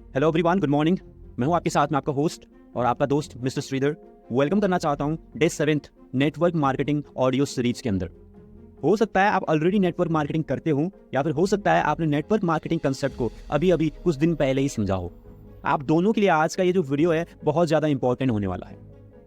Hello everyone, good morning. मैं हूं आपके साथ में आपका होस्ट और आपका दोस्त मिस्टर श्रीधर। वेलकम करना चाहता हूं day 7 network marketing audio series के अंदर। हो सकता है आप ऑलरेडी नेटवर्क मार्केटिंग करते हो या फिर हो सकता है आपने नेटवर्क मार्केटिंग कंसेप्ट को अभी कुछ दिन पहले ही समझा हो। आप दोनों के लिए आज का ये जो वीडियो है बहुत ज़्यादा इंपॉर्टेंट होने वाला है।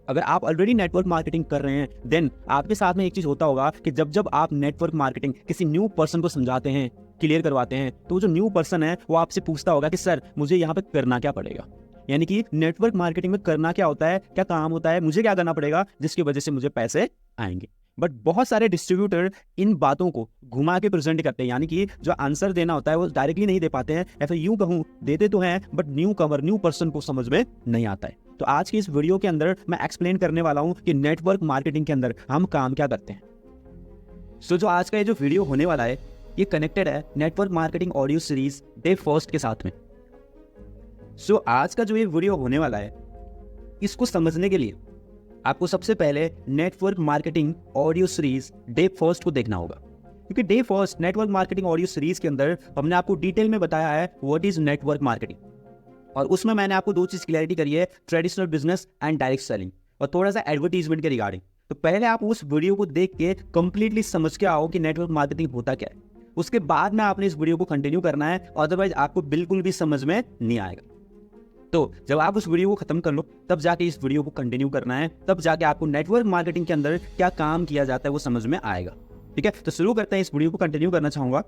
अगर आप ऑलरेडी नेटवर्क मार्केटिंग कर रहे हैं देन आपके साथ में एक चीज़ होता होगा कि जब आप नेटवर्क मार्केटिंग किसी न्यू पर्सन को समझाते हैं, क्लियर करवाते हैं, तो जो न्यू पर्सन है वो आपसे पूछता होगा कि सर मुझे यहाँ पे करना क्या पड़ेगा। यानी कि नेटवर्क मार्केटिंग में करना क्या होता है, क्या काम होता है, मुझे क्या करना पड़ेगा जिसकी वजह से मुझे पैसे आएंगे। बट बहुत सारे डिस्ट्रीब्यूटर इन बातों को घुमा के प्रेजेंट करते हैं, यानी कि जो आंसर देना होता है वो डायरेक्टली नहीं दे पाते हैं, या फिर यूं कहूं देते तो हैं बट न्यू पर्सन को समझ में नहीं आता है। तो आज की इस वीडियो के अंदर मैं एक्सप्लेन करने वाला हूं कि नेटवर्क मार्केटिंग के अंदर हम काम क्या करते हैं। सो जो आज का ये जो वीडियो होने वाला है ये कनेक्टेड है network marketing audio series day first के साथ में। सो आज का जो ये वीडियो होने वाला है इसको समझने के लिए आपको सबसे पहले network marketing audio series day first को देखना होगा, क्योंकि day first network marketing audio series के अंदर हमने आपको डिटेल में बताया है व्हाट इज नेटवर्क मार्केटिंग, और उसमें मैंने आपको दो चीज क्लैरिटी करी है, traditional business and direct selling, और थोड़ा सा एडवर्टीजमेंट के रिगार्डिंग। तो पहले आप उस वीडियो को देख के कंप्लीटली समझ के आओ कि नेटवर्क मार्केटिंग होता क्या है। उसके बाद में आपने इस वीडियो को कंटिन्यू करना है, अदरवाइज आपको बिल्कुल भी समझ में नहीं आएगा। तो जब आप उस वीडियो को खत्म कर लो तब जाके इस वीडियो को कंटिन्यू करना है, तब जाके आपको नेटवर्क मार्केटिंग के अंदर क्या काम किया जाता है वो समझ में आएगा। ठीक है, तो शुरू करते हैं। इस वीडियो को कंटिन्यू करना चाहूंगा।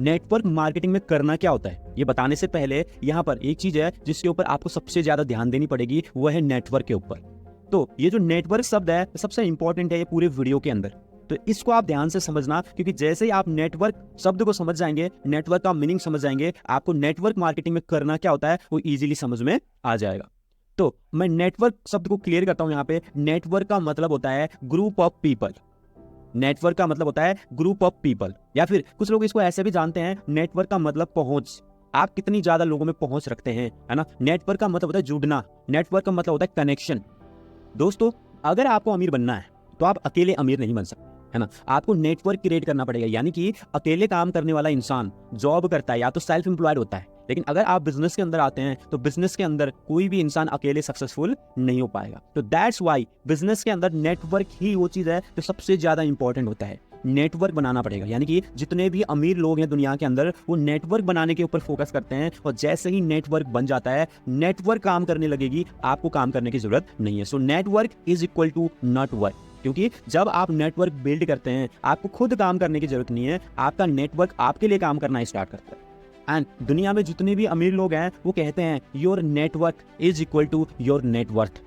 नेटवर्क मार्केटिंग में करना क्या होता है ये बताने से पहले यहाँ पर एक चीज है जिसके ऊपर आपको सबसे ज्यादा ध्यान देनी पड़ेगी, वो है नेटवर्क के ऊपर। तो ये जो नेटवर्क शब्द है सबसे इंपॉर्टेंट है ये पूरे वीडियो के अंदर, तो इसको आप ध्यान से समझना, क्योंकि जैसे ही आप नेटवर्क शब्द को समझ जाएंगे, नेटवर्क का मीनिंग समझ जाएंगे, आपको नेटवर्क मार्केटिंग में करना क्या होता है वो इजीली समझ में आ जाएगा। तो मैं नेटवर्क शब्द को क्लियर करता हूं। यहाँ पे नेटवर्क का मतलब होता है ग्रुप ऑफ पीपल। नेटवर्क का मतलब होता है ग्रुप ऑफ पीपल, या फिर कुछ लोग इसको ऐसे भी जानते हैं, नेटवर्क का मतलब पहुंच। आप कितनी ज्यादा लोगों में पहुंच रखते हैं, है ना। नेटवर्क का मतलब होता है जुड़ना, नेटवर्क का मतलब होता है कनेक्शन। दोस्तों, अगर आपको अमीर बनना है तो आप अकेले अमीर नहीं बन सकते, है ना। आपको नेटवर्क क्रिएट करना पड़ेगा, यानी कि अकेले काम करने वाला इंसान जॉब करता है या तो सेल्फ एम्प्लॉयड होता है, लेकिन अगर आप बिजनेस के अंदर आते हैं तो बिजनेस के अंदर कोई भी इंसान अकेले सक्सेसफुल नहीं हो पाएगा। तो दैट्स व्हाई बिजनेस के अंदर नेटवर्क ही वो चीज है जो सबसे ज्यादा इंपॉर्टेंट होता है। नेटवर्क बनाना पड़ेगा, यानी कि जितने भी अमीर लोग हैं दुनिया के अंदर वो नेटवर्क बनाने के ऊपर फोकस करते हैं, और जैसे ही नेटवर्क बन जाता है, नेटवर्क काम करने लगेगी, आपको काम करने की जरूरत नहीं है। So network is equal to not work, क्योंकि जब आप नेटवर्क बिल्ड करते हैं आपको खुद काम करने की जरूरत नहीं है, आपका नेटवर्क आपके लिए काम करना स्टार्ट करता है। एंड दुनिया में जितने भी अमीर लोग हैं वो कहते हैं your network is equal to your net worth.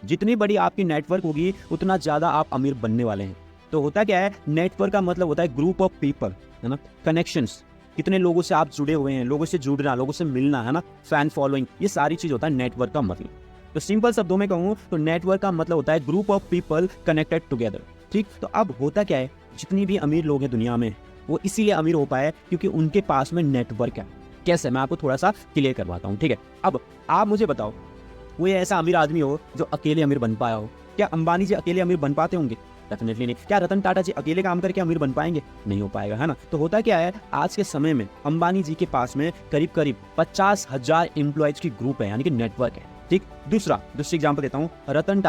जितनी बड़ी आपकी नेटवर्क होगी उतना ज्यादा आप अमीर बनने वाले हैं। तो होता क्या है, नेटवर्क का मतलब होता है ग्रुप ऑफ पीपल, है ना, कनेक्शंस, कितने लोगों से आप जुड़े हुए हैं, लोगों से जुड़ना, लोगों से मिलना, है ना, फैन फॉलोइंग, ये सारी चीज होता है नेटवर्क का मतलब। तो सिंपल शब्दों में कहूं तो नेटवर्क का मतलब होता है group of people connected together. ठीक, तो अब होता क्या है, जितनी भी अमीर लोग हैं दुनिया में वो इसीलिए अमीर हो पाए क्योंकि उनके पास में नेटवर्क है। कैसे, मैं आपको थोड़ा सा क्लियर करवाता हूँ। ठीक है, अब आप मुझे बताओ कोई ऐसा अमीर आदमी हो जो अकेले अमीर बन पाया हो। क्या अंबानी जी अकेले अमीर बन पाते होंगे? डेफिनेटली नहीं। क्या रतन टाटा जी अकेले काम करके अमीर बन पाएंगे? नहीं हो पाएगा, है ना। तो होता क्या है, आज के समय में अंबानी जी के पास में करीब 50,000 एम्प्लॉयज की ग्रुप है, यानी कि नेटवर्क है। ठीक, दूसरी एग्जांपल देता हूँ, रतन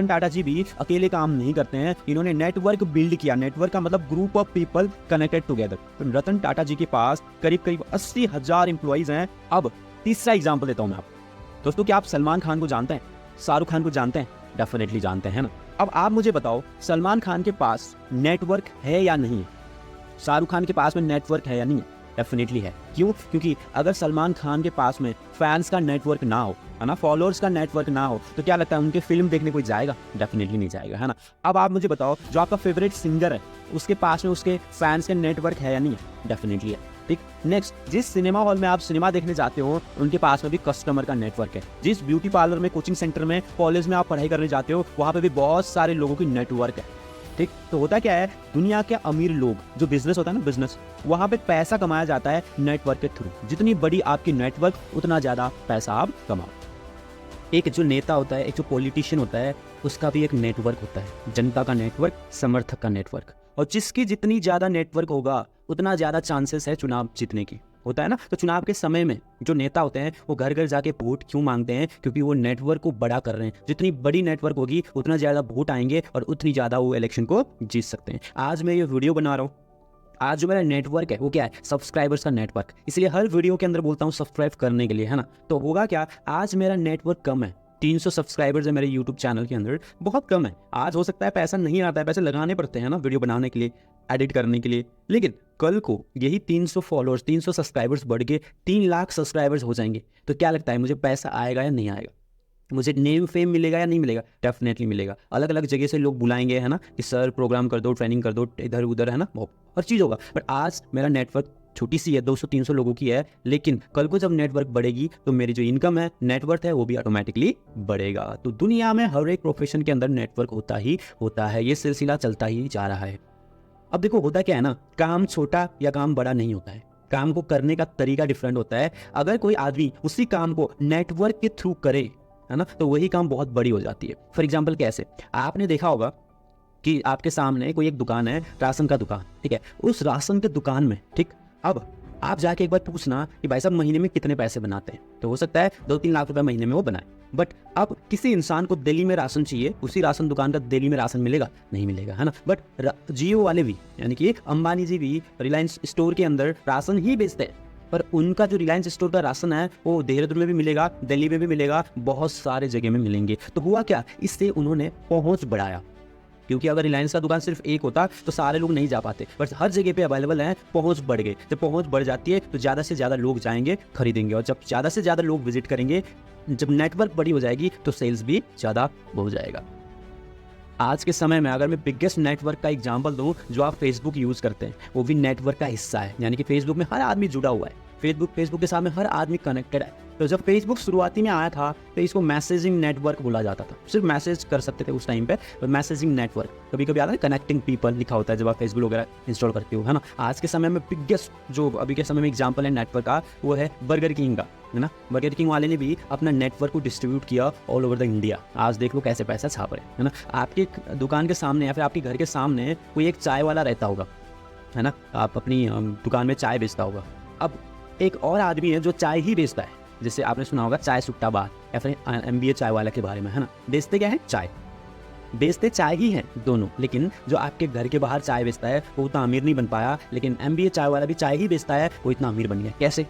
टाटा जी भी अकेले काम नहीं करते हैं, इन्होंने नेटवर्क बिल्ड किया। नेटवर्क का मतलब group of people connected together. तो रतन टाटा जी के पास करीब 80,000 एम्प्लॉयज हैं। अब तीसरा एग्जांपल देता हूँ मैं आपको। दोस्तों, क्या आप सलमान खान को जानते हैं, शाहरुख खान को जानते हैं? डेफिनेटली जानते हैं ना। अब आप मुझे बताओ सलमान खान के पास नेटवर्क है या नहीं है? शाहरुख खान के पास में नेटवर्क है या नहीं है? डेफिनेटली है। क्यों? क्योंकि अगर सलमान खान के पास में फैंस का नेटवर्क ना हो, है ना, फॉलोअर्स का नेटवर्क ना हो, तो क्या लगता है उनके फिल्म देखने कोई जाएगा? डेफिनेटली नहीं जाएगा, है ना। अब आप मुझे बताओ जो आपका फेवरेट सिंगर है उसके पास में उसके फैंस का नेटवर्क है या नहीं है? डेफिनेटली है। ठीक, नेक्स्ट, जिस सिनेमा हॉल में आप सिनेमा देखने जाते हो उनके पास में भी कस्टमर का नेटवर्क है। जिस ब्यूटी पार्लर में, कोचिंग सेंटर में, कॉलेज में आप पढ़ाई करने जाते हो वहाँ पे भी बहुत सारे लोगों की नेटवर्क है। ठीक, तो होता क्या है, दुनिया के अमीर लोग, जो बिजनेस होता है ना, बिजनेस, वहां पे पैसा कमाया जाता है नेटवर्क के थ्रू। जितनी बड़ी आपकी नेटवर्क उतना ज्यादा पैसा आप कमाओ। एक जो नेता होता है, एक जो पॉलिटिशियन होता है, उसका भी एक नेटवर्क होता है, जनता का नेटवर्क, समर्थक का नेटवर्क। और जिसकी जितनी ज्यादा नेटवर्क होगा उतना ज्यादा चांसेस है चुनाव जीतने की। होता है ना। तो चुनाव के समय में जो नेता होते हैं वो घर घर जाके वोट क्यों मांगते हैं? क्योंकि वो नेटवर्क को बड़ा कर रहे हैं। जितनी बड़ी नेटवर्क होगी उतना ज़्यादा वोट आएंगे और उतनी ज़्यादा वो इलेक्शन को जीत सकते हैं। आज मैं ये वीडियो बना रहा हूँ, आज जो मेरा नेटवर्क है वो क्या है? सब्सक्राइबर्स का नेटवर्क। इसलिए हर वीडियो के अंदर बोलता हूँ सब्सक्राइब करने के लिए, है ना। तो होगा क्या, आज मेरा नेटवर्क कम है, 300 सब्सक्राइबर्स है मेरे यूट्यूब चैनल के अंदर, बहुत कम है। आज हो सकता है पैसा नहीं आता है, पैसे लगाने पड़ते हैं ना वीडियो बनाने के लिए, एडिट करने के लिए, लेकिन कल को यही 300 फॉलोअर्स, 300 सब्सक्राइबर्स बढ़ के 3 लाख सब्सक्राइबर्स हो जाएंगे, तो क्या लगता है मुझे पैसा आएगा या नहीं आएगा? मुझे नेम फेम मिलेगा या नहीं मिलेगा? डेफिनेटली मिलेगा। अलग अलग जगह से लोग बुलाएंगे, है ना, कि सर प्रोग्राम कर दो, ट्रेनिंग कर दो, इधर उधर, है ना, हर चीज़ होगा। बट आज मेरा नेटवर्क छोटी सी है, 200-300 लोगों की है, लेकिन कल को जब नेटवर्क बढ़ेगी तो मेरी जो इनकम है, नेटवर्थ है, वो भी ऑटोमेटिकली बढ़ेगा। तो दुनिया में हर एक प्रोफेशन के अंदर नेटवर्क होता ही होता है, ये सिलसिला चलता ही जा रहा है। अब देखो होता क्या है ना, काम छोटा या काम बड़ा नहीं होता है, काम को करने का तरीका डिफरेंट होता है। अगर कोई आदमी उसी काम को नेटवर्क के थ्रू करे, है ना, तो वही काम बहुत बड़ी हो जाती है। फॉर एग्जाम्पल कैसे, आपने देखा होगा कि आपके सामने कोई एक दुकान है, राशन का दुकान, ठीक है, उस राशन के दुकान में, ठीक, अब आप जाके एक बार पूछना कि भाई साहब महीने में कितने पैसे बनाते हैं, तो हो सकता है 2-3 लाख रुपए महीने में वो बनाए। बट अब किसी इंसान को दिल्ली में राशन चाहिए, उसी राशन दुकान का दिल्ली में राशन मिलेगा? नहीं मिलेगा, है ना। बट जियो वाले भी, यानी कि अंबानी जी भी रिलायंस स्टोर के अंदर राशन ही बेचते हैं, पर उनका जो रिलायंस स्टोर का राशन है वो देहरादून में भी मिलेगा, दिल्ली में भी मिलेगा, बहुत सारे जगह में मिलेंगे। तो हुआ क्या, इससे उन्होंने पहुंच बढ़ाया। क्योंकि अगर रिलायंस का दुकान सिर्फ एक होता तो सारे लोग नहीं जा पाते, बट हर जगह पे अवेलेबल है, पहुंच बढ़ गई। जब पहुंच बढ़ जाती है तो ज़्यादा से ज़्यादा लोग जाएंगे, खरीदेंगे, और जब ज़्यादा से ज़्यादा लोग विजिट करेंगे, जब नेटवर्क बड़ी हो जाएगी तो सेल्स भी ज़्यादा हो जाएगा। आज के समय में अगर मैं बिगेस्ट नेटवर्क का एग्जांपल दूं, जो आप फेसबुक यूज़ करते हैं, वो भी नेटवर्क का हिस्सा है। यानी कि फेसबुक में हर आदमी जुड़ा हुआ है, फेसबुक के साथ में हर आदमी कनेक्टेड है। तो जब फेसबुक शुरुआती में आया था तो इसको मैसेजिंग नेटवर्क बोला जाता था, सिर्फ मैसेज कर सकते थे उस टाइम पे, मैसेजिंग नेटवर्क। कभी कभी आता है कनेक्टिंग पीपल लिखा होता है जब आप फेसबुक वगैरह इंस्टॉल करते हो, है ना। आज के समय में बिगेस्ट जो अभी के समय में एग्जाम्पल है नेटवर्क का, वो है बर्गर किंग का, है ना। बर्गर किंग वाले ने भी अपना नेटवर्क को डिस्ट्रीब्यूट किया ऑल ओवर द इंडिया। आज देख लो कैसे पैसा छाप रहे हैं, है ना। आपके दुकान के सामने या फिर आपके घर के सामने कोई एक चाय वाला रहता होगा, है ना, आप अपनी दुकान में चाय बेचता होगा। अब एक और आदमी है जो चाय ही बेचता है, जैसे आपने सुना होगा चाय सुट्टा बार या फिर MBA चाय वाला के बारे में, है ना। बेचते क्या है? चाय। बेचते चाय ही हैं दोनों, लेकिन जो आपके घर के बाहर चाय बेचता है वो उतना अमीर नहीं बन पाया, लेकिन MBA चाय वाला भी चाय ही बेचता है, वो इतना अमीर बन गया। कैसे?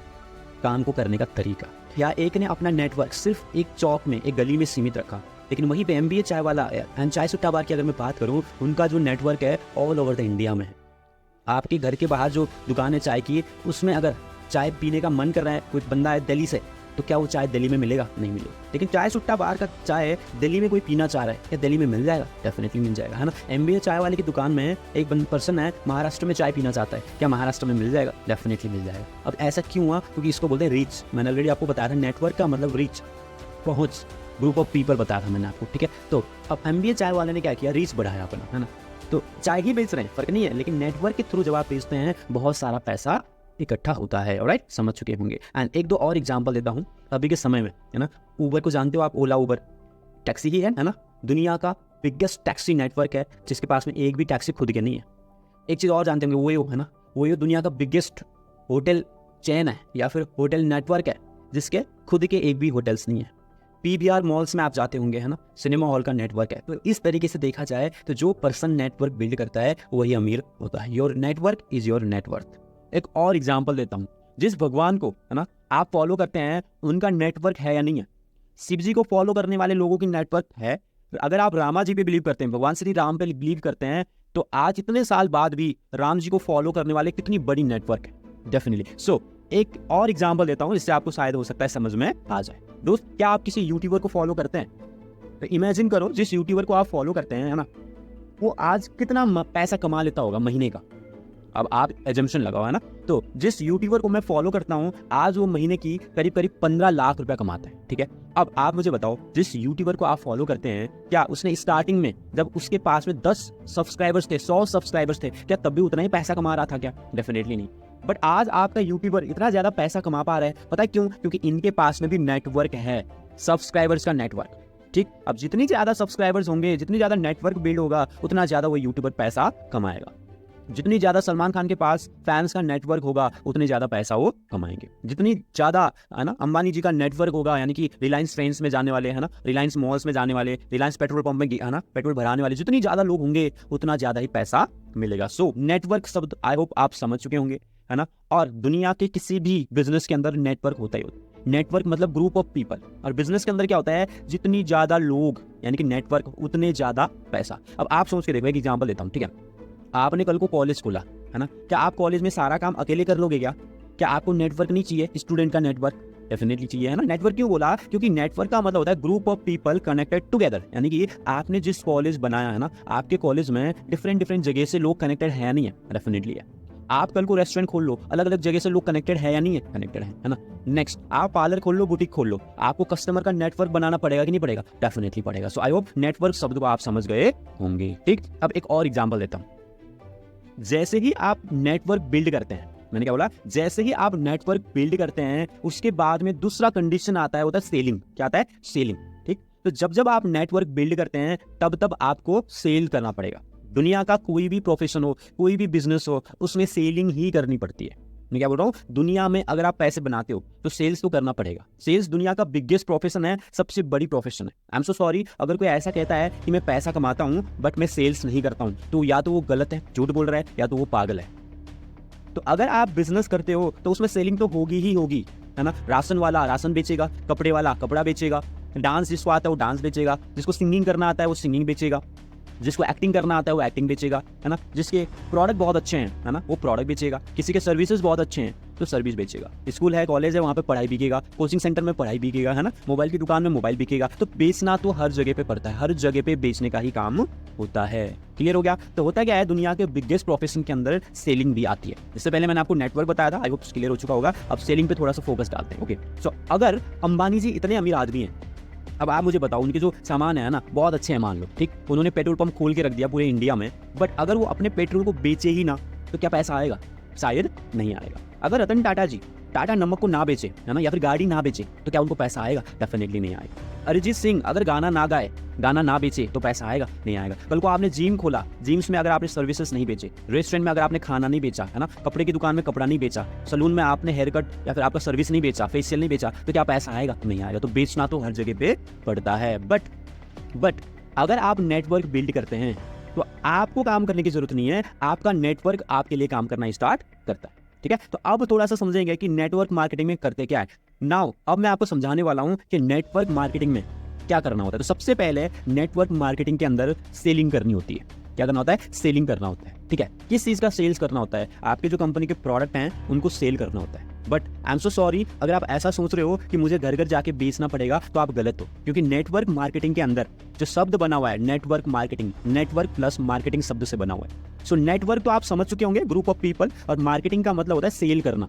काम को करने का तरीका। या एक ने अपना नेटवर्क सिर्फ एक चौक में, एक गली में सीमित रखा, लेकिन वहीं पे MBA चाय वाला एंड चाय सुट्टा बार की अगर मैं बात करूँ, उनका जो नेटवर्क है ऑल ओवर द इंडिया में है। आपके घर के बाहर जो दुकान है चाय की, उसमें अगर चाय पीने का मन कर रहा है कोई बंदा है दिल्ली से, तो क्या वो चाय दिल्ली में मिलेगा? नहीं मिलेगा। लेकिन चाय सुट्टा बार का चाय दिल्ली में कोई पीना चाह रहा है, क्या दिल्ली में मिल जाएगा? डेफिनेटली मिल जाएगा, है ना। MBA चाय वाले की दुकान में एक पर्सन है महाराष्ट्र में चाय पीना चाहता है, क्या महाराष्ट्र में मिल जाएगा? डेफिनेटली मिल जाएगा। अब ऐसा क्यों हुआ? क्योंकि इसको बोलते हैं रीच। मैंने ऑलरेडी आपको बताया था, नेटवर्क का मतलब रीच, पहुँच, ग्रुप ऑफ पीपल बताया था मैंने आपको, ठीक है। तो अब MBA चाय वाले ने क्या किया? रीच बढ़ाया अपना, है ना। तो चाय ही बेच रहे हैं, फर्क नहीं है, लेकिन नेटवर्क के थ्रू जब आप बेचते हैं बहुत सारा पैसा इकट्ठा होता है। ऑलराइट, समझ चुके होंगे। एंड एक दो और एग्जांपल देता हूँ अभी के समय में, है ना। ऊबर को जानते हो आप? ओला ऊबर टैक्सी ही है ना। दुनिया का बिगेस्ट टैक्सी नेटवर्क है, जिसके पास में एक भी टैक्सी खुद के नहीं है। एक चीज़ और जानते होंगे, वोयो, है ना। वोयो दुनिया का बिगेस्ट होटल चेन है या फिर होटल नेटवर्क है, जिसके खुद के एक भी होटल्स नहीं है। PVR मॉल्स में आप जाते होंगे, है ना, सिनेमा हॉल का नेटवर्क है। तो इस तरीके से देखा जाए तो जो पर्सन नेटवर्क बिल्ड करता है वही अमीर होता है। Your network is your net worth. एक और एग्जांपल देता हूँ, जिस भगवान को, है ना, आप फॉलो करते हैं, उनका नेटवर्क है या नहीं है? शिव जी को फॉलो करने वाले लोगों की नेटवर्क है। अगर आप रामा जी पे बिलीव करते हैं, भगवान श्री राम पे बिलीव करते हैं, तो आज इतने साल बाद भी राम जी को फॉलो करने वाले कितनी बड़ी नेटवर्क है। डेफिनेटली। सो एक और एग्जांपल देता हूँ जिससे आपको शायद हो सकता है समझ में आ जाए। दोस्त, क्या आप किसी यूट्यूबर को फॉलो करते हैं? तो इमेजिन करो, जिस यूट्यूबर को आप फॉलो करते हैं, है ना, वो आज कितना पैसा कमा लेता होगा महीने का। अब आप एजम्पशन लगाओ, है ना। तो जिस यूट्यूबर को मैं फॉलो करता हूँ, आज वो महीने की करीब 15 लाख रुपया कमाता है, ठीक है। अब आप मुझे बताओ, जिस यूट्यूबर को आप फॉलो करते हैं, क्या उसने स्टार्टिंग में जब उसके पास में 10 सब्सक्राइबर्स थे, 100 सब्सक्राइबर्स थे, क्या तब भी उतना ही पैसा कमा रहा था क्या? डेफिनेटली नहीं। बट आज आपका यूट्यूबर इतना ज्यादा पैसा कमा पा रहा है, पता है क्यों? क्योंकि इनके पास में भी नेटवर्क है, सब्सक्राइबर्स का नेटवर्क, ठीक। अब जितनी ज्यादा सब्सक्राइबर्स होंगे, जितनी ज्यादा नेटवर्क बिल्ड होगा, उतना ज्यादा वो यूट्यूबर पैसा कमाएगा। जितनी ज्यादा सलमान खान के पास फैंस का नेटवर्क होगा उतने ज्यादा पैसा वो कमाएंगे। जितनी ज्यादा है ना अंबानी जी का नेटवर्क होगा, यानी कि रिलायंस ट्रेंड्स में जाने वाले है ना, रिलायंस मॉल्स में जाने वाले, रिलायंस पेट्रोल पंप में है ना पेट्रोल भराने वाले, जितनी ज्यादा लोग होंगे उतना ज्यादा ही पैसा मिलेगा। सो नेटवर्क शब्द आई होप आप समझ चुके होंगे, है ना। और दुनिया के किसी भी बिजनेस के अंदर नेटवर्क होता ही होता है। नेटवर्क मतलब ग्रुप ऑफ पीपल, और बिजनेस के अंदर क्या होता है, जितनी ज्यादा लोग यानी कि नेटवर्क उतने ज्यादा पैसा। अब आप सोच के देखो, एक एग्जांपल देता हूं, ठीक है। आपने कल को कॉलेज खोला, है ना, क्या आप कॉलेज में सारा काम अकेले कर लोगे क्या आपको नेटवर्क नहीं चाहिए? स्टूडेंट का नेटवर्क डेफिनेटली चाहिए, है ना। नेटवर्क क्यों बोला? क्योंकि नेटवर्क का मतलब होता है group of people connected together, यानी कि आपने जिस कॉलेज बनाया है ना, आपके कॉलेज में डिफरेंट जगह से लोग कनेक्टेड है नहीं है? डेफिनेटली है। आप कल को रेस्टोरेंट खोल लो, अलग अलग जगह से लोग कनेक्टेड है या नहीं है? कनेक्टेड है ना। नेक्स्ट, आप पार्लर खोल लो, बुटीक खोल लो, आपको कस्टमर का नेटवर्क बनाना पड़ेगा कि नहीं पड़ेगा? डेफिनेटली पड़ेगा। सो आई होप नेटवर्क शब्द को आप समझ गए होंगे, ठीक। अब एक और एग्जांपल देता हूं। जैसे ही आप नेटवर्क बिल्ड करते हैं, मैंने क्या बोला, जैसे ही आप नेटवर्क बिल्ड करते हैं उसके बाद में दूसरा कंडीशन आता है, होता है सेलिंग। क्या आता है? सेलिंग, ठीक। तो जब जब आप नेटवर्क बिल्ड करते हैं तब आपको सेल करना पड़ेगा। दुनिया का कोई भी प्रोफेशन हो, कोई भी बिजनेस हो, उसमें सेलिंग ही करनी पड़ती है। मैं क्या बोल रहा हूँ, दुनिया में अगर आप पैसे बनाते हो तो सेल्स तो करना पड़ेगा। सेल्स दुनिया का बिगेस्ट प्रोफेशन है, सबसे बड़ी प्रोफेशन है। आई एम सो सॉरी, अगर कोई ऐसा कहता है कि मैं पैसा कमाता हूँ बट मैं सेल्स नहीं करता हूँ, तो या तो वो गलत है, झूठ बोल रहा है, या तो वो पागल है। तो अगर आप बिजनेस करते हो तो उसमें सेलिंग तो होगी ही होगी, है ना। राशन वाला राशन बेचेगा, कपड़े वाला कपड़ा बेचेगा, डांस जिसको आता है वो डांस बेचेगा, जिसको सिंगिंग करना आता है वो सिंगिंग बेचेगा, जिसको एक्टिंग करना आता है वो एक्टिंग बेचेगा, है ना। जिसके प्रोडक्ट बहुत अच्छे हैं, है ना, वो प्रोडक्ट बेचेगा। किसी के सर्विसेज बहुत अच्छे हैं तो सर्विस बेचेगा। स्कूल है, कॉलेज है, वहाँ पे पढ़ाई बिकेगा। कोचिंग सेंटर में पढ़ाई बिकेगा, है ना। मोबाइल की दुकान में मोबाइल बिकेगा। तो बेचना तो हर जगह पे पड़ता है, हर जगह पे बेचने का ही काम होता है। क्लियर हो गया? तो होता क्या है, दुनिया के बिगेस्ट प्रोफेशन के अंदर सेलिंग भी आती है। इससे पहले मैंने आपको नेटवर्क बताया था, आई होप क्लियर हो चुका होगा। अब सेलिंग पे थोड़ा सा फोकस डालते हैं। ओके, सो अगर अंबानी जी इतने अमीर आदमी हैं, अब आप मुझे बताओ, उनके जो सामान है ना बहुत अच्छे हैं, मान लो, ठीक। उन्होंने पेट्रोल पंप खोल के रख दिया पूरे इंडिया में, बट अगर वो अपने पेट्रोल को बेचे ही ना तो क्या पैसा आएगा? शायद नहीं आएगा। अगर रतन टाटा जी टाटा नमक को ना बेचे, है ना, या फिर गाड़ी ना बेचे, तो क्या उनको पैसा आएगा? डेफिनेटली नहीं आएगा। अरिजीत सिंह अगर गाना ना गाए, गाना ना बेचे, तो पैसा आएगा? नहीं आएगा। कल को आपने जिम खोला, जिम्स में अगर आपने सर्विसेज नहीं बेचे, रेस्टोरेंट में अगर आपने खाना नहीं बेचा, है ना, कपड़े की दुकान में कपड़ा नहीं बेचा, सलून में आपने हेयर कट या फिर आपका सर्विस नहीं बेचा, फेशियल नहीं बेचा, तो क्या पैसा आएगा? नहीं आएगा। तो बेचना तो हर जगह पे पड़ता है। बट अगर आप नेटवर्क बिल्ड करते हैं तो आपको काम करने की जरूरत नहीं है, आपका नेटवर्क आपके लिए काम करना स्टार्ट करता है, ठीक है। तो अब थोड़ा सा समझेंगे कि नेटवर्क मार्केटिंग में करते क्या है। नाउ अब मैं आपको समझाने वाला हूं कि नेटवर्क मार्केटिंग में क्या करना होता है। तो सबसे पहले नेटवर्क मार्केटिंग के अंदर सेलिंग करनी होती है। क्या करना होता है? सेलिंग करना होता है, ठीक है। किस चीज का सेल्स करना होता है? आपके जो कंपनी के प्रोडक्ट हैं उनको सेल करना होता है। But I am so sorry, अगर आप ऐसा सोच रहे हो कि मुझे घर घर जाके बेचना पड़ेगा, तो आप गलत हो। क्योंकि नेटवर्क मार्केटिंग के अंदर जो शब्द बना हुआ है network marketing, network plus marketing शब्द से बना हुआ है। सो नेटवर्क तो आप समझ चुके होंगे, ग्रुप ऑफ पीपल, और मार्केटिंग का मतलब होता है सेल करना।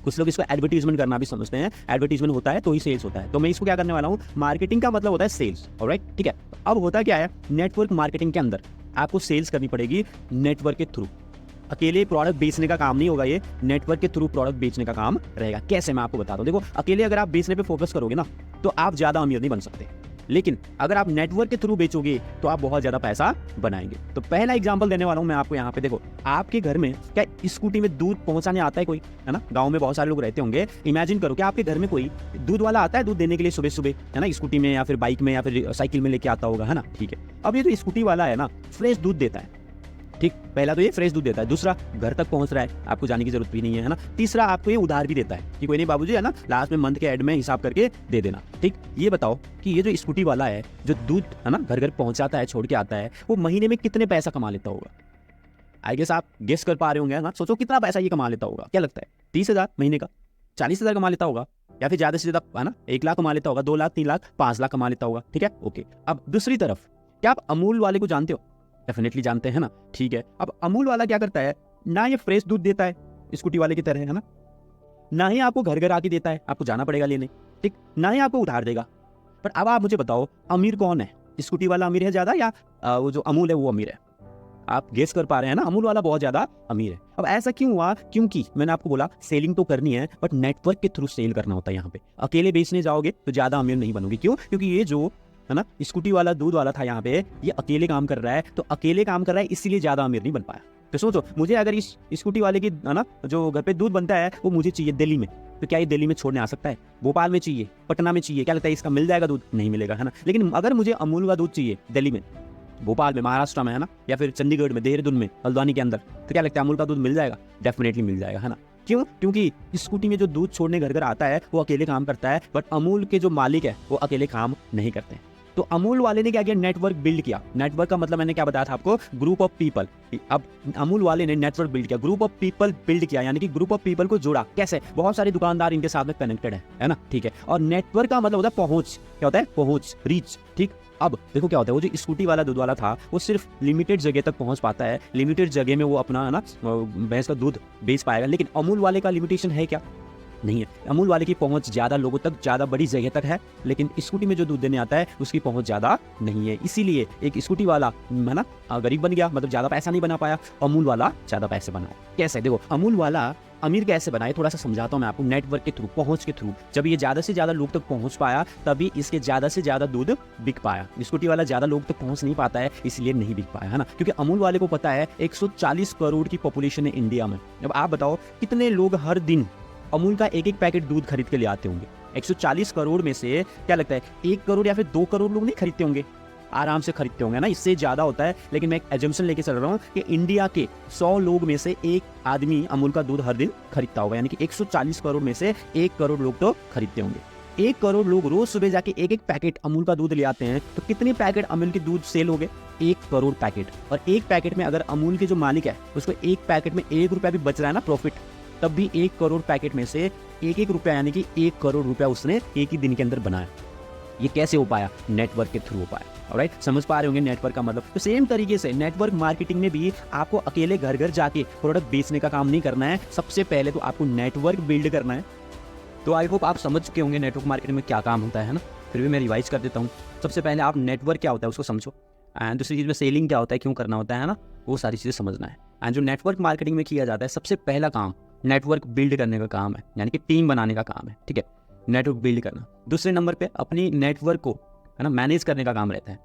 कुछ लोग इसको एडवर्टीजमेंट करना भी समझते हैं, एडवर्टीजमेंट होता है तो ही सेल्स होता है। तो मैं इसको क्या करने वाला हूँ, मार्केटिंग का मतलब होता है सेल्स, ऑलराइट, ठीक है। अब होता क्या है, नेटवर्क मार्केटिंग के अंदर आपको सेल्स करनी पड़ेगी नेटवर्क के थ्रू। अकेले प्रोडक्ट बेचने का काम नहीं होगा, ये नेटवर्क के थ्रू प्रोडक्ट बेचने का काम रहेगा। कैसे, मैं आपको बताता हूँ। देखो, अकेले अगर आप बेचने पे फोकस करोगे ना तो आप ज्यादा अमीर नहीं बन सकते, लेकिन अगर आप नेटवर्क के थ्रू बेचोगे तो आप बहुत ज्यादा पैसा बनाएंगे। तो पहला एग्जांपल देने वाला हूं मैं आपको। यहाँ पे देखो, आपके घर में क्या स्कूटी में दूध पहुंचाने आता है कोई, है ना। गांव में बहुत सारे लोग रहते होंगे। इमेजिन करो कि आपके घर में कोई दूध वाला आता है दूध देने के लिए सुबह सुबह, है ना, स्कूटी में या फिर बाइक में या फिर साइकिल में लेके आता होगा, है ना, ठीक है। अब ये जो स्कूटी वाला है ना, फ्रेश दूध देता है, ठीक। पहला तो ये फ्रेश दूध देता है, दूसरा घर तक पहुंच रहा है, आपको जाने की जरूरत भी नहीं है ना। तीसरा आपको ये उधार भी देता है कि कोई नहीं बाबूजी, है ना, लास्ट में मंथ के एंड में हिसाब करके दे देना, ठीक। ये बताओ कि ये जो स्कूटी वाला है जो दूध, है ना, घर घर पहुंचाता है, छोड़ के आता है, वो महीने में कितने पैसा कमा लेता होगा? आई गेस आप गेस कर पा रहे होंगे ना। सोचो कितना पैसा ये कमा लेता होगा, क्या लगता है? 30,000 महीने का, 40,000 कमा लेता होगा, या फिर ज्यादा से ज्यादा, है ना, 1 लाख कमा लेता होगा, 2 लाख, 3 लाख, 5 लाख कमा लेता होगा, ठीक है, ओके। अब दूसरी तरफ, क्या आप अमूल वाले को जानते हो? डेफिनेटली जानते हैं ना, ठीक है। अब अमूल वाला क्या करता है, ना ये फ्रेश दूध देता है स्कूटी वाले की तरह, है ना, ना ही आपको घर घर आके देता है, आपको जाना पड़ेगा लेने, ठीक, ना ही आपको उधार देगा। पर अब आप मुझे बताओ, अमीर कौन है? स्कूटी वाला अमीर है ज्यादा, या वो जो अमूल है वो अमीर है? आप गेस कर पा रहे हैं ना, अमूल वाला बहुत ज्यादा अमीर है। अब ऐसा क्यों हुआ? क्योंकि मैंने आपको बोला सेलिंग तो करनी है, बट नेटवर्क के थ्रू सेल करना होता है। यहाँ पे अकेले बेचने जाओगे तो ज्यादा अमीर नहीं बनोगे। क्यों? क्योंकि ये जो है ना स्कूटी वाला दूध वाला था, यहाँ पे ये अकेले काम कर रहा है, तो अकेले काम कर रहा है इसीलिए ज्यादा अमीर नहीं बन पाया। तो सोचो, मुझे अगर इस स्कूटी वाले की है ना जो घर पे दूध बनता है वो मुझे चाहिए दिल्ली में, तो क्या ये दिल्ली में छोड़ने आ सकता है? भोपाल में चाहिए, पटना में चाहिए, क्या लगता है इसका मिल जाएगा दूध? नहीं मिलेगा, है ना। लेकिन अगर मुझे अमूल का दूध चाहिए दिल्ली में, भोपाल में, महाराष्ट्र में, है ना, या फिर चंडीगढ़ में, देहरादून में, हल्द्वानी के अंदर, तो क्या लगता है अमूल का दूध मिल जाएगा? डेफिनेटली मिल जाएगा, है ना। क्यों? क्योंकि स्कूटी में जो दूध छोड़ने घर घर आता है वो अकेले काम करता है, बट अमूल के जो मालिक है वो अकेले काम नहीं करते। तो अमूल वाले ने क्या किया? नेटवर्क बिल्ड किया। नेटवर्क का मतलब मैंने क्या बताया था आपको? Group of people. अब अमूल वाले ने नेटवर्क बिल्ड किया, ग्रुप ऑफ पीपल बिल्ड किया, यानी कि ग्रुप ऑफ पीपल को जोड़ा। कैसे? बहुत सारे दुकानदार इनके साथ में कनेक्टेड है ना, ठीक है। और नेटवर्क का मतलब होता है पहुंच। क्या होता है? पहुंच, रीच, ठीक। अब देखो क्या होता है, वो जो स्कूटी वाला दूध वाला था वो सिर्फ लिमिटेड जगह तक पहुंच पाता है, लिमिटेड जगह में वो अपना है ना भैंस का दूध बेच पाएगा। लेकिन अमूल वाले का लिमिटेशन है क्या? नहीं है। अमूल वाले की पहुंच ज्यादा लोगों तक, ज्यादा बड़ी जगह तक है, लेकिन स्कूटी में जो दूध देने आता है उसकी पहुंच ज्यादा नहीं है। इसीलिए एक स्कूटी वाला है ना गरीब बन गया, मतलब ज्यादा पैसा नहीं बना पाया, अमूल वाला ज्यादा पैसे बनाया। कैसे? देखो, अमूल वाला अमीर कैसे बनाए, थोड़ा सा समझाता हूं मैं आपको। नेटवर्क के थ्रू, पहुंच के थ्रू, जब ये ज्यादा से ज्यादा लोग तक पहुंच पाया तभी इसके ज्यादा से ज्यादा दूध बिक पाया। स्कूटी वाला ज्यादा लोग तक पहुंच नहीं पाता है, इसलिए नहीं बिक पाया, है ना। क्योंकि अमूल वाले को पता है 140 करोड़ की पॉपुलेशन है इंडिया में। अब आप बताओ कितने लोग हर दिन अमूल का एक एक पैकेट दूध खरीद के ले आते होंगे? 140 करोड़ में से क्या लगता है 1 करोड़ या फिर 2 करोड़ लोग नहीं खरीदते होंगे? आराम से खरीदते होंगे ना, इससे ज्यादा होता है। लेकिन मैं एक एजम्पशन लेके चल रहा हूँ कि इंडिया के 100 लोग में से एक आदमी अमूल का दूध हर दिन खरीदता होगा, यानी कि 140 करोड़ में से 1 करोड़ लोग तो खरीदते होंगे। 1 करोड़ लोग रोज सुबह जाके एक एक पैकेट अमूल का दूध ले आते हैं, तो कितने पैकेट अमूल के दूध सेल हो गए? 1 करोड़ पैकेट। और एक पैकेट में अगर अमूल के जो मालिक है उसको एक पैकेट में 1 रुपया भी बच रहा है ना प्रॉफिट, तब भी 1 करोड़ पैकेट में से 1 रुपया, यानी कि 1 करोड़ रुपया उसने एक ही दिन के अंदर बनाया। ये कैसे हो पाया? नेटवर्क के थ्रू हो पाया। ऑलराइट, समझ पा रहे होंगे नेटवर्क का मतलब। तो सेम तरीके से नेटवर्क मार्केटिंग में भी आपको अकेले घर घर जाके प्रोडक्ट बेचने का काम नहीं करना है। सबसे पहले तो आपको नेटवर्क बिल्ड करना है। तो आई होप आप समझ चुके होंगे नेटवर्क मार्केटिंग में क्या काम होता है ना। फिर भी मैं रिवाइज कर देता हूँ। सबसे पहले आप नेटवर्क क्या होता है उसको समझो, एंड दूसरी चीज़ में सेलिंग क्या होता है, क्यों करना होता है ना, वो सारी चीज़ें समझना है। एंड जो नेटवर्क मार्केटिंग में किया जाता है, सबसे पहला काम नेटवर्क बिल्ड करने का काम है, यानी कि टीम बनाने का काम है, ठीक है। नेटवर्क बिल्ड करना। दूसरे नंबर पे अपनी नेटवर्क को है ना मैनेज करने का काम रहता है।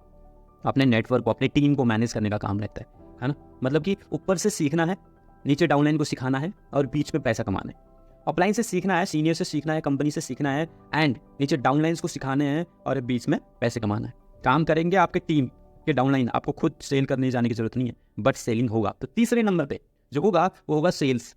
अपने नेटवर्क को, अपनी टीम को मैनेज करने का काम रहता है ना। मतलब कि ऊपर से सीखना है, नीचे डाउनलाइन को सिखाना है, और बीच में पैसा कमाना है। अपलाइन से सीखना है, सीनियर से सीखना है, कंपनी से सीखना है, एंड नीचे डाउनलाइंस को सिखाने हैं, और बीच में पैसे कमाना है। काम करेंगे आपके टीम के डाउनलाइन, आपको खुद सेल करने जाने की जरूरत नहीं है, बट सेलिंग होगा। तो तीसरे नंबर पे जो होगा वो होगा सेल्स,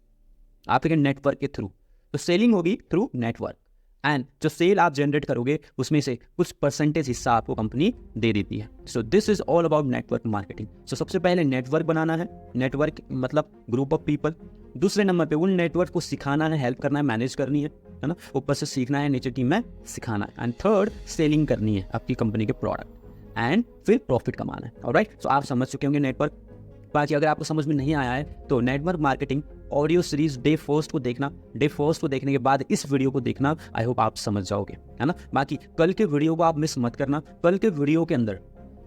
आपके नेटवर्क के थ्रू। तो सेलिंग होगी थ्रू नेटवर्क, एंड जो सेल आप जनरेट करोगे उसमें से कुछ परसेंटेज हिस्सा आपको कंपनी दे देती है। So this is all about network marketing. So सबसे पहले नेटवर्क बनाना है, नेटवर्क मतलब ग्रुप ऑफ पीपल। दूसरे नंबर पे उन नेटवर्क को सिखाना है, हेल्प करना है, मैनेज करनी है ना। ऊपर से सीखना है, नीचे टीम में सिखाना है। एंड थर्ड, सेलिंग करनी है आपकी कंपनी के प्रोडक्ट, एंड फिर प्रॉफिट कमाना है। ऑलराइट, सो आप समझ चुके होंगे नेटवर्क। बाकी अगर आपको समझ में नहीं आया है तो network marketing audio series day first को देखना, डे फर्स्ट को देखने के बाद इस वीडियो को देखना। आई होप आप समझ जाओगे, है ना। बाकी कल के वीडियो को आप मिस मत करना। कल के वीडियो के अंदर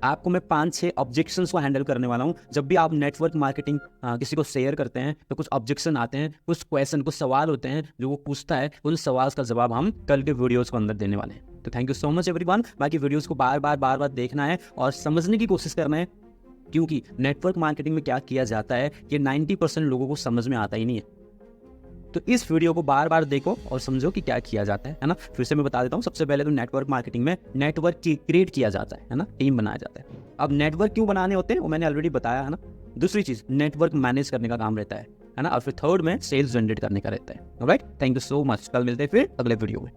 आपको मैं 5-6 ऑब्जेक्शंस को हैंडल करने वाला हूं। जब भी आप नेटवर्क मार्केटिंग किसी को शेयर करते हैं तो कुछ ऑब्जेक्शन आते हैं, कुछ क्वेश्चन, कुछ सवाल होते हैं जो वो पूछता है, उन सवाल का जवाब हम कल के वीडियोस को अंदर देने वाले हैं। तो thank you so much everyone. बाकी वीडियोस को बार बार देखना है और समझने की कोशिश करना है, क्योंकि नेटवर्क मार्केटिंग में क्या किया जाता है ये 90% लोगों को समझ में आता ही नहीं है। तो इस वीडियो को बार बार देखो और समझो कि क्या किया जाता है ना। फिर से मैं बता देता हूँ, सबसे पहले तो नेटवर्क मार्केटिंग में नेटवर्क क्रिएट किया जाता है ना, टीम बनाया जाता है। अब नेटवर्क क्यों बनाने होते हैं वो मैंने ऑलरेडी बताया है ना। दूसरी चीज, नेटवर्क मैनेज करने का काम रहता है ना। और फिर थर्ड में सेल्स जनरेट करने का रहता है। Alright, thank you so much. कल मिलते हैं फिर अगले वीडियो में।